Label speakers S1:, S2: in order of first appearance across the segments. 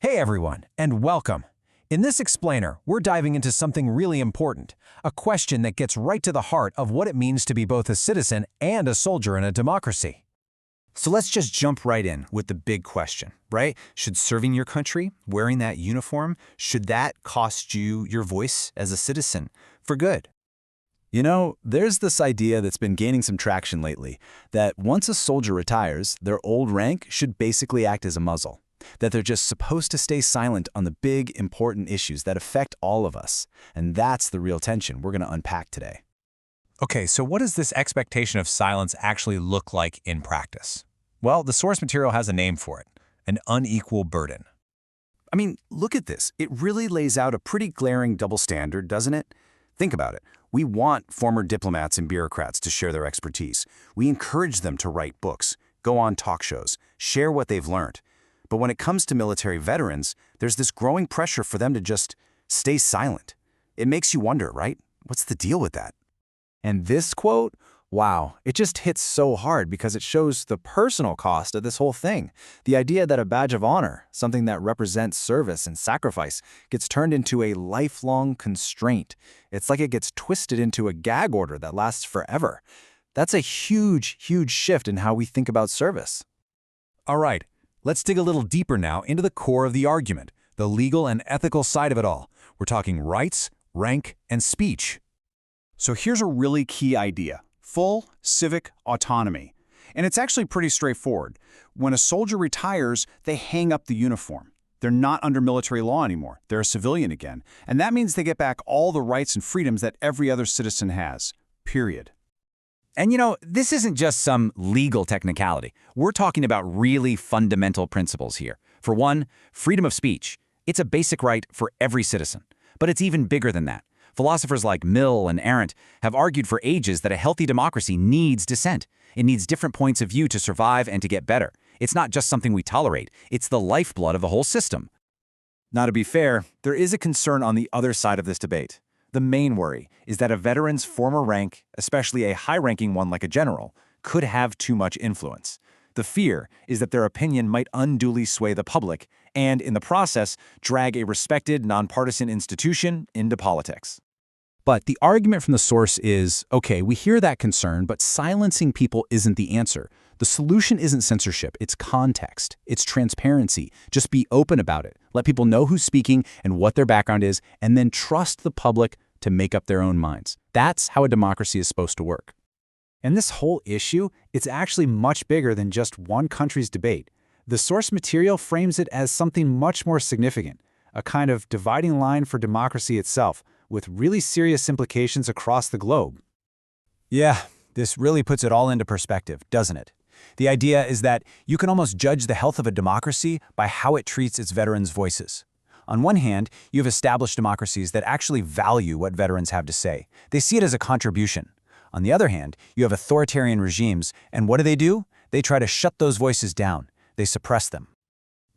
S1: Hey everyone, and welcome. In this explainer, we're diving into something really important, a question that gets right to the heart of what it means to be both a citizen and a soldier in a democracy.
S2: So let's just jump right in with the big question, right? Should serving your country, wearing that uniform, should that cost you your voice as a citizen for good? You know, there's this idea that's been gaining some traction lately, that once a soldier retires, their old rank should basically act as a muzzle, that they're just supposed to stay silent on the big, important issues that affect all of us. And that's the real tension we're going to unpack today.
S1: Okay, so what does this expectation of silence actually look like in practice? Well, the source material has a name for it, an unequal burden.
S2: I mean, look at this. It really lays out a pretty glaring double standard, doesn't it? Think about it. We want former diplomats and bureaucrats to share their expertise. We encourage them to write books, go on talk shows, share what they've learned. But when it comes to military veterans, there's this growing pressure for them to just stay silent. It makes you wonder, right? What's the deal with that? And this quote, wow, it just hits so hard because it shows the personal cost of this whole thing. The idea that a badge of honor, something that represents service and sacrifice, gets turned into a lifelong constraint. It's like it gets twisted into a gag order that lasts forever. That's a huge, huge shift in how we think about service.
S1: All right, let's dig a little deeper now into the core of the argument, the legal and ethical side of it all. We're talking rights, rank, and speech.
S3: So here's a really key idea: full civic autonomy. And it's actually pretty straightforward. When a soldier retires, they hang up the uniform. They're not under military law anymore. They're a civilian again. And that means they get back all the rights and freedoms that every other citizen has. Period.
S2: And you know, this isn't just some legal technicality. We're talking about really fundamental principles here. For one, freedom of speech. It's a basic right for every citizen. But it's even bigger than that. Philosophers like Mill and Arendt have argued for ages that a healthy democracy needs dissent. It needs different points of view to survive and to get better. It's not just something we tolerate. It's the lifeblood of the whole system.
S4: Now, to be fair, there is a concern on the other side of this debate. The main worry is that a veteran's former rank, especially a high-ranking one like a general, could have too much influence. The fear is that their opinion might unduly sway the public and, in the process, drag a respected, nonpartisan institution into politics.
S3: But the argument from the source is, okay, we hear that concern, but silencing people isn't the answer. The solution isn't censorship, it's context, it's transparency. Just be open about it. Let people know who's speaking and what their background is, and then trust the public to make up their own minds. That's how a democracy is supposed to work.
S4: And this whole issue, it's actually much bigger than just one country's debate. The source material frames it as something much more significant, a kind of dividing line for democracy itself, with really serious implications across the globe.
S1: Yeah, this really puts it all into perspective, doesn't it? The idea is that you can almost judge the health of a democracy by how it treats its veterans' voices. On one hand, you have established democracies that actually value what veterans have to say. They see it as a contribution. On the other hand, you have authoritarian regimes, and what do? They try to shut those voices down. They suppress them.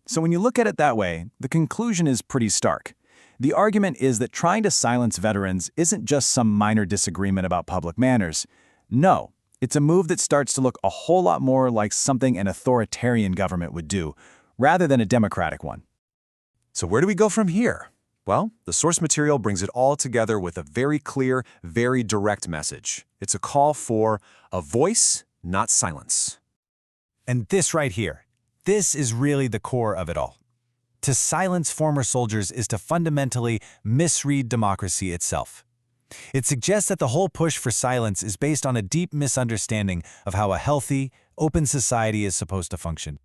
S3: So when you look at it that way, the conclusion is pretty stark. The argument is that trying to silence veterans isn't just some minor disagreement about public manners. No, it's a move that starts to look a whole lot more like something an authoritarian government would do, rather than a democratic one.
S1: So where do we go from here? Well, the source material brings it all together with a very clear, very direct message. It's a call for a voice, not silence. And this right here, this is really the core of it all. To silence former soldiers is to fundamentally misread democracy itself. It suggests that the whole push for silence is based on a deep misunderstanding of how a healthy, open society is supposed to function.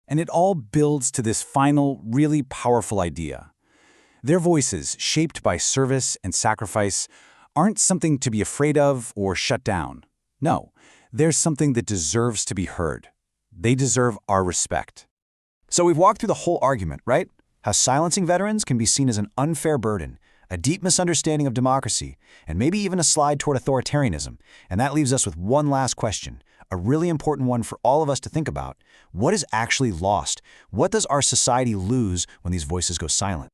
S1: And it all builds to this final, really powerful idea. Their voices, shaped by service and sacrifice, aren't something to be afraid of or shut down. No, they're something that deserves to be heard. They deserve our respect. So we've walked through the whole argument, right? How silencing veterans can be seen as an unfair burden, a deep misunderstanding of democracy, and maybe even a slide toward authoritarianism. And that leaves us with one last question, a really important one for all of us to think about. What is actually lost? What does our society lose when these voices go silent?